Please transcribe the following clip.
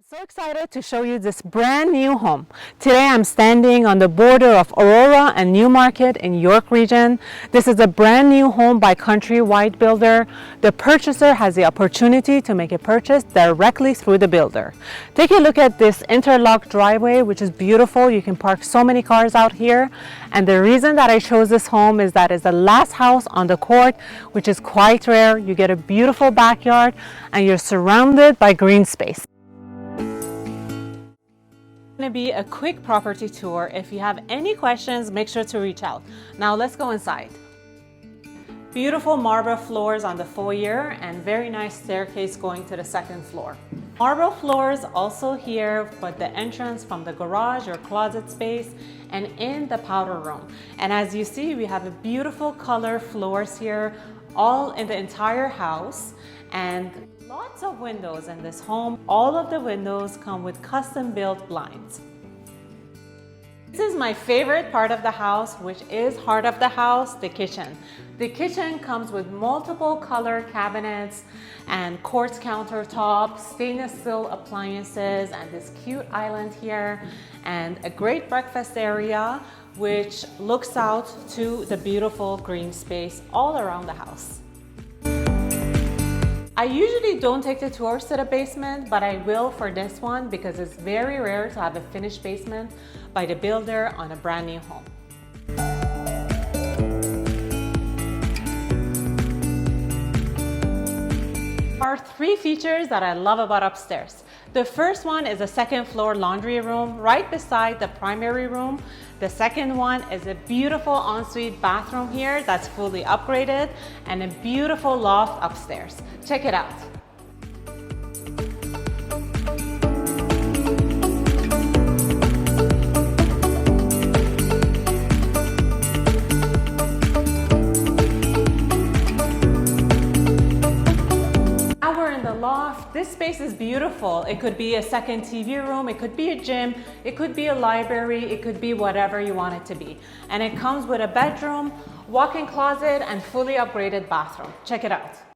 So excited to show you this brand new home. Today I'm standing on the border of Aurora and Newmarket in York region. This is a brand new home by Countrywide Builder. The purchaser has the opportunity to make a purchase directly through the builder. Take a look at this interlocked driveway, which is beautiful. You can park so many cars out here. And the reason that I chose this home is that it's the last house on the court, which is quite rare. You get a beautiful backyard and you're surrounded by green space. Going to be a quick property tour. If you have any questions, make sure to reach out. Now let's go inside. Beautiful marble floors on the foyer and very nice staircase going to the second floor. Marble floors also here, but the entrance from the garage or closet space and in the powder room. And as you see, we have a beautiful color floors here, all in the entire house, and lots of windows in this home. All of the windows come with custom built blinds. This is my favorite part of the house, which is heart of the house, the kitchen. The kitchen comes with multiple color cabinets and quartz countertops, stainless steel appliances, and this cute island here, and a great breakfast area, which looks out to the beautiful green space all around the house. I usually don't take the tours to the basement, but I will for this one because it's very rare to have a finished basement by the builder on a brand new home. There are three features that I love about upstairs. The first one is a second floor laundry room right beside the primary room. The second one is a beautiful ensuite bathroom here that's fully upgraded and a beautiful loft upstairs. Check it out. Loft. This space is beautiful. It could be a second TV room, it could be a gym, it could be a library, it could be whatever you want it to be. And it comes with a bedroom, walk-in closet, and fully upgraded bathroom. Check it out.